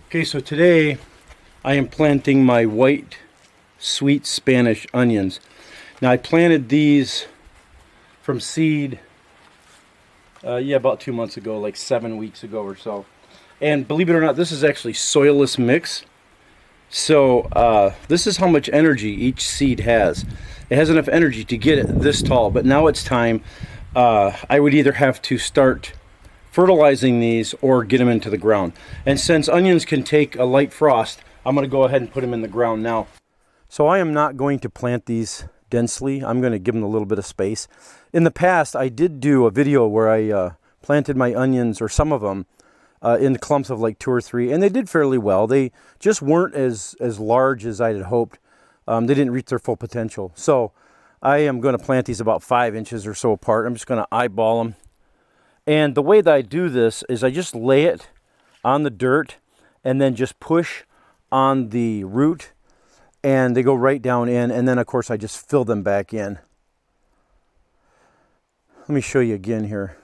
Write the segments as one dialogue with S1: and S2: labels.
S1: Okay, so today I am planting my white sweet Spanish onions. Now I planted these from seed, about 2 months ago, like 7 weeks ago or so. And believe it or not, this is actually soilless mix. So this is how much energy each seed has. It has enough energy to get it this tall, but now it's time. I would either have to start fertilizing these or get them into the ground. And since onions can take a light frost, I'm going to go ahead and put them in the ground now. So I am not going to plant these densely. I'm going to give them a little bit of space. In the past, I did do a video where I planted my onions, or some of them, in clumps of like 2 or 3, and they did fairly well. They just weren't as large as I had hoped. They didn't reach their full potential. So I am going to plant these about 5 inches or so apart. I'm just going to eyeball them. And the way that I do this is I just lay it on the dirt and then just push on the root, and they go right down in, and then of course I just fill them back in. Let me show you again here.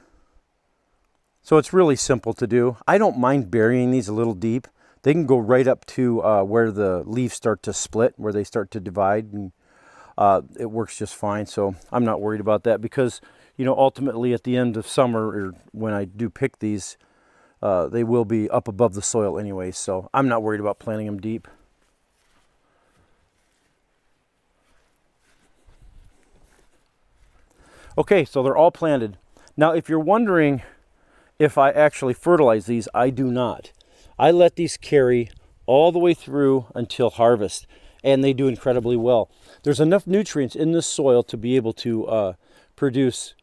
S1: So it's really simple to do. I don't mind burying these a little deep. They can go right up to where the leaves start to split, where they start to divide, and it works just fine. So I'm not worried about that because, you know, ultimately at the end of summer, or when I do pick these, they will be up above the soil anyway. So I'm not worried about planting them deep. Okay, so they're all planted. Now, if you're wondering if I actually fertilize these, I do not. I let these carry all the way through until harvest, and they do incredibly well. There's enough nutrients in this soil to be able to produce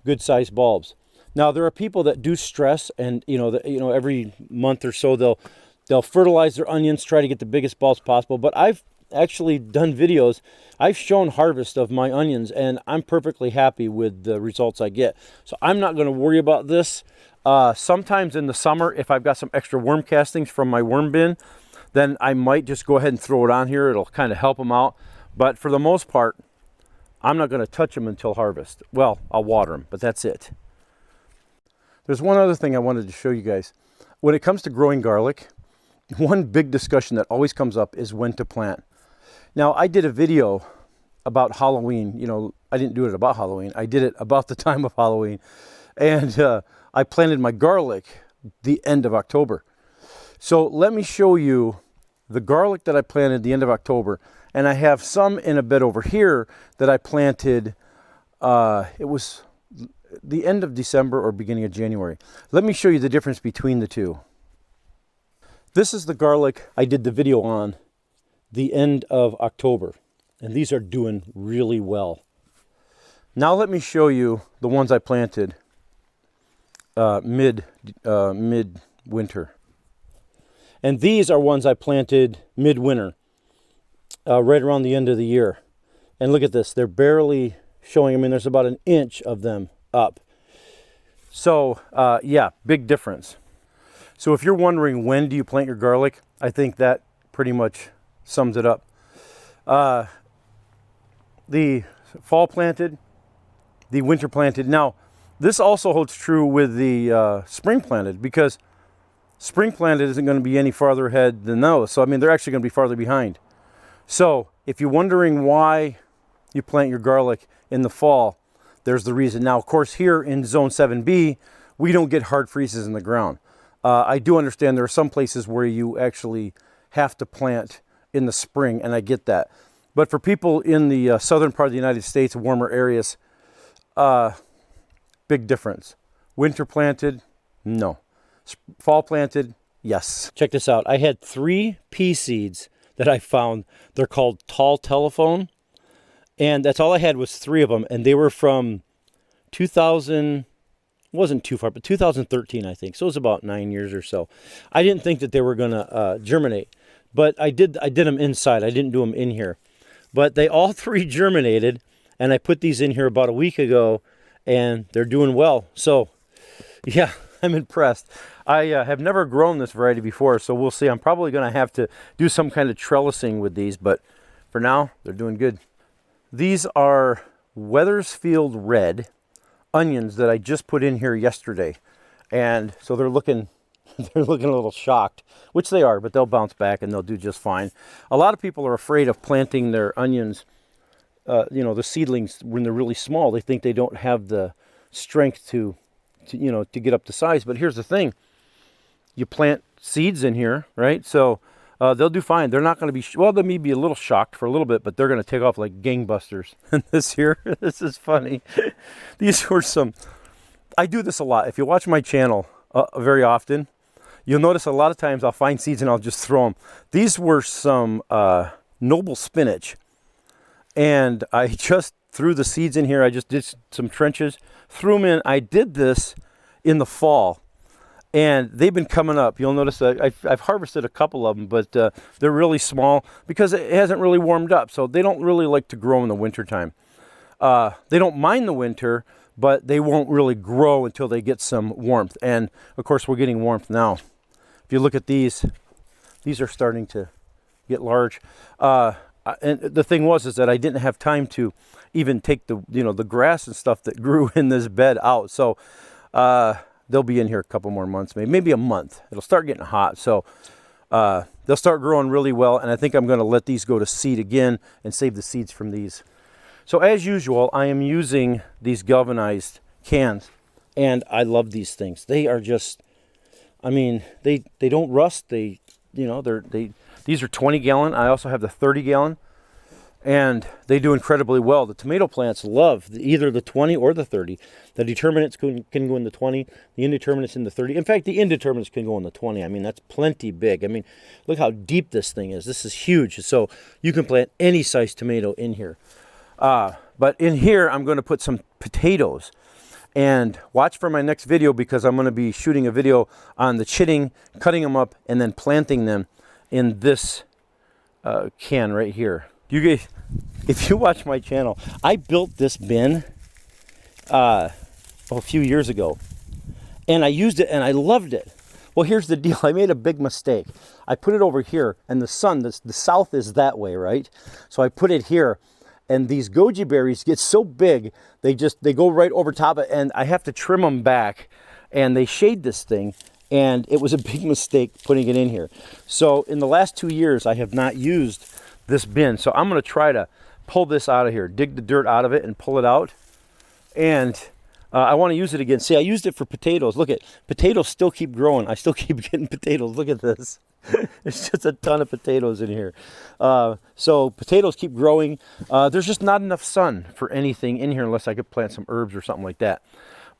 S1: good-sized bulbs. Now, there are people that do stress, and every month or so they'll fertilize their onions, try to get the biggest bulbs possible. But I've actually done videos. I've shown harvest of my onions, and I'm perfectly happy with the results I get. So I'm not going to worry about this. Sometimes in the summer, if I've got some extra worm castings from my worm bin, then I might just go ahead and throw it on here. It'll kind of help them out. But for the most part, I'm not going to touch them until harvest. Well, I'll water them, but that's it. There's one other thing I wanted to show you guys. When it comes to growing garlic, one big discussion that always comes up is when to plant. Now, I did a video about Halloween. You know, I didn't do it about Halloween. I did it about the time of Halloween. And I planted my garlic the end of October. So let me show you the garlic that I planted the end of October. And I have some in a bed over here that I planted, it was the end of December or beginning of January. Let me show you the difference between the two. This is the garlic I did the video on the end of October. And these are doing really well. Now let me show you the ones I planted mid-winter. And these are ones I planted midwinter, right around the end of the year. And look at this, they're barely showing. I mean, there's about an inch of them up. So, yeah, big difference. So if you're wondering when do you plant your garlic, I think that pretty much sums it up. The fall planted, the winter planted. Now, this also holds true with the spring planted, because spring planted isn't going to be any farther ahead than those. So, I mean, they're actually going to be farther behind. So, if you're wondering why you plant your garlic in the fall, there's the reason. Now, of course, here in Zone 7B, we don't get hard freezes in the ground. I do understand there are some places where you actually have to plant in the spring, and I get that. But for people in the southern part of the United States, warmer areas, big difference. Winter planted, no. Fall planted, yes. Check this out. I had 3 pea seeds that I found. They're called Tall Telephone. And that's all I had was 3 of them. And they were from 2000, wasn't too far, but 2013, I think. So it was about 9 years or so. I didn't think that they were going to germinate. But I did them inside. I didn't do them in here. But they all 3 germinated. And I put these in here about a week ago. And they're doing well. So, yeah, I'm impressed. I have never grown this variety before, so we'll see. I'm probably going to have to do some kind of trellising with these, but for now, they're doing good. These are Wethersfield Red onions that I just put in here yesterday. And so they're looking they're looking a little shocked, which they are, but they'll bounce back and they'll do just fine. A lot of people are afraid of planting their onions, the seedlings, when they're really small. They think they don't have the strength to get up to size. But here's the thing: you plant seeds in here, right? So they'll do fine. They're not going to be, they may be a little shocked for a little bit, but they're going to take off like gangbusters. And this is funny. These were I do this a lot. If you watch my channel very often, you'll notice a lot of times I'll find seeds and I'll just throw them. These were some noble spinach. And I just threw the seeds in here. I just did some trenches, threw them in. I did this in the fall. And they've been coming up. You'll notice that I've harvested a couple of them, but they're really small because it hasn't really warmed up. So they don't really like to grow in the wintertime. They don't mind the winter, but they won't really grow until they get some warmth. And of course, we're getting warmth now. If you look at these are starting to get large. And the thing is that I didn't have time to even take the grass and stuff that grew in this bed out. So they'll be in here a couple more months, maybe a month. It'll start getting hot. So they'll start growing really well. And I think I'm going to let these go to seed again and save the seeds from these. So as usual, I am using these galvanized cans, and I love these things. They are just, they don't rust. These are 20 gallon. I also have the 30 gallon, and they do incredibly well. The tomato plants love either the 20 or the 30. The determinants can go in the 20, the indeterminates in the 30. In fact, the indeterminates can go in the 20. That's plenty big. Look how deep this thing is. This is huge. So you can plant any size tomato in here. But in here, I'm going to put some potatoes. And watch for my next video, because I'm going to be shooting a video on the chitting, cutting them up, and then planting them in this can right here. You guys, if you watch my channel, I built this bin a few years ago, and I used it and I loved it. Well, here's the deal. I made a big mistake. I put it over here, and the south is that way, right? So I put it here, and these goji berries get so big, they go right over top of it, and I have to trim them back, and they shade this thing. And it was a big mistake putting it in here. So in the last 2 years, I have not used this bin. So I'm going to try to pull this out of here, dig the dirt out of it and pull it out. And I want to use it again. See, I used it for potatoes. Look at, potatoes still keep growing. I still keep getting potatoes. Look at this. There's just a ton of potatoes in here. So potatoes keep growing. There's just not enough sun for anything in here unless I could plant some herbs or something like that.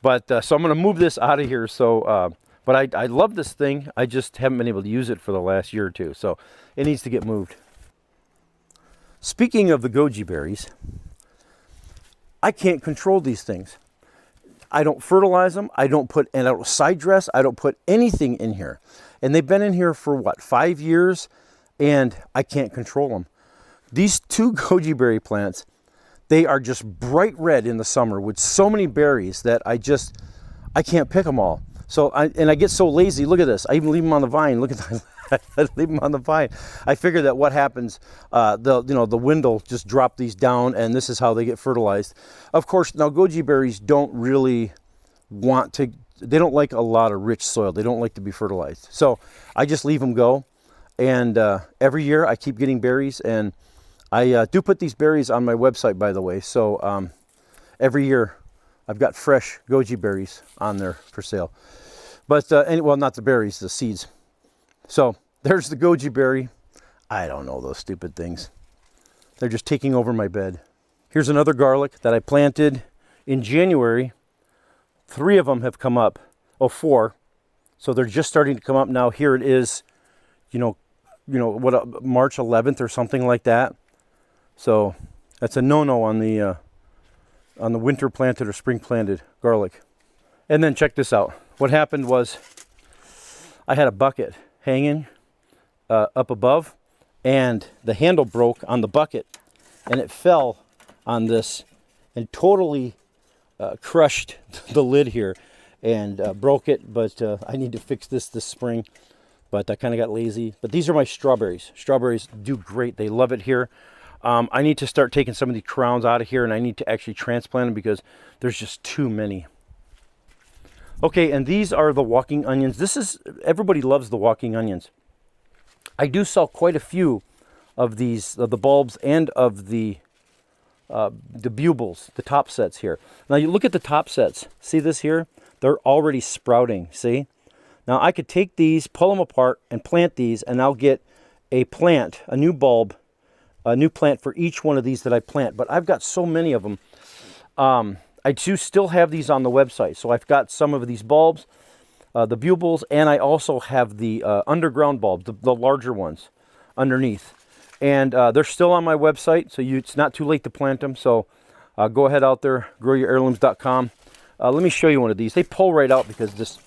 S1: But so I'm going to move this out of here. So, but I love this thing. I just haven't been able to use it for the last year or two. So it needs to get moved. Speaking of the goji berries, I can't control these things. I don't fertilize them. I don't side dress. I don't put anything in here. And they've been in here for 5 years, and I can't control them. These 2 goji berry plants, they are just bright red in the summer with so many berries that I can't pick them all. So I get so lazy. Look at this. I even leave them on the vine. Look at that. I leave them on the vine. I figure that what happens, the wind will just drop these down, and this is how they get fertilized. Of course, now goji berries don't really they don't like a lot of rich soil. They don't like to be fertilized. So I just leave them go. And every year I keep getting berries, and I do put these berries on my website, by the way. So every year I've got fresh goji berries on there for sale. But, well, not the berries, the seeds. So there's the goji berry. I don't know those stupid things. They're just taking over my bed. Here's another garlic that I planted in January. 3 of them have come up. 4. So they're just starting to come up now. Here it is, March 11th or something like that. So that's a no-no on the winter planted or spring planted garlic. And then check this out. What happened was I had a bucket hanging up above, and the handle broke on the bucket, and it fell on this and totally crushed the lid here and broke it. But I need to fix this spring, but I kind of got lazy. But these are my strawberries. Strawberries do great. They love it here. I need to start taking some of these crowns out of here, and I need to actually transplant them because there's just too many. Okay, and these are the walking onions. Everybody loves the walking onions. I do sell quite a few of these, of the bulbs and of the bubles, the top sets here. Now you look at the top sets. See this here? They're already sprouting, see? Now I could take these, pull them apart, and plant these, and I'll get a plant, a new bulb, a new plant for each one of these that I plant. But I've got so many of them. I do still have these on the website. So I've got some of these bulbs, the bubles, and I also have the underground bulbs, the larger ones underneath. And they're still on my website, so it's not too late to plant them. So go ahead out there, growyourheirlooms.com. Let me show you one of these. They pull right out because this,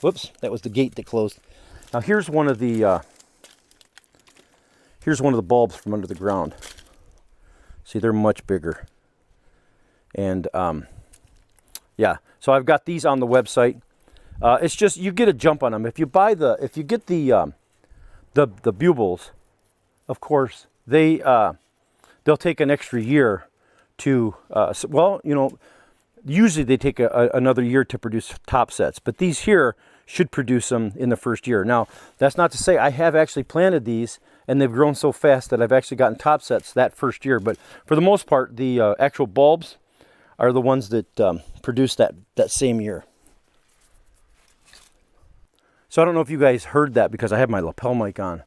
S1: whoops, that was the gate that closed. Now here's one of the bulbs from under the ground. See, they're much bigger. And yeah, so I've got these on the website. It's just, you get a jump on them. If you get the bubles, of course, they'll take an extra year to, well, you know, usually they take another year to produce top sets, but these here should produce them in the first year. Now, that's not to say I have actually planted these and they've grown so fast that I've actually gotten top sets that first year, but for the most part, the actual bulbs are the ones that produce that same year. So I don't know if you guys heard that because I have my lapel mic on,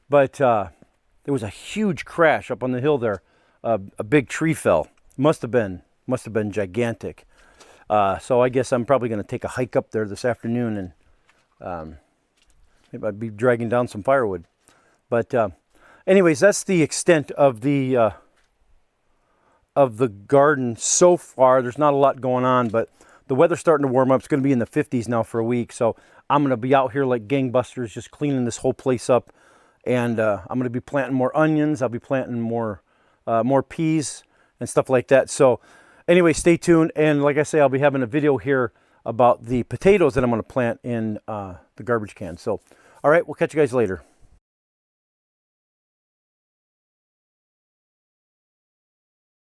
S1: but there was a huge crash up on the hill there. A big tree fell. Must have been gigantic. So I guess I'm probably going to take a hike up there this afternoon, and maybe I'd be dragging down some firewood. But anyways, that's the extent of the garden so far. There's not a lot going on, but the weather's starting to warm up. It's going to be in the 50s now for a week, so I'm going to be out here like gangbusters, just cleaning this whole place up. And I'm going to be planting more onions. I'll be planting more peas and stuff like that. So anyway, stay tuned. And like I say, I'll be having a video here about the potatoes that I'm going to plant in the garbage can. So, all right, we'll catch you guys later.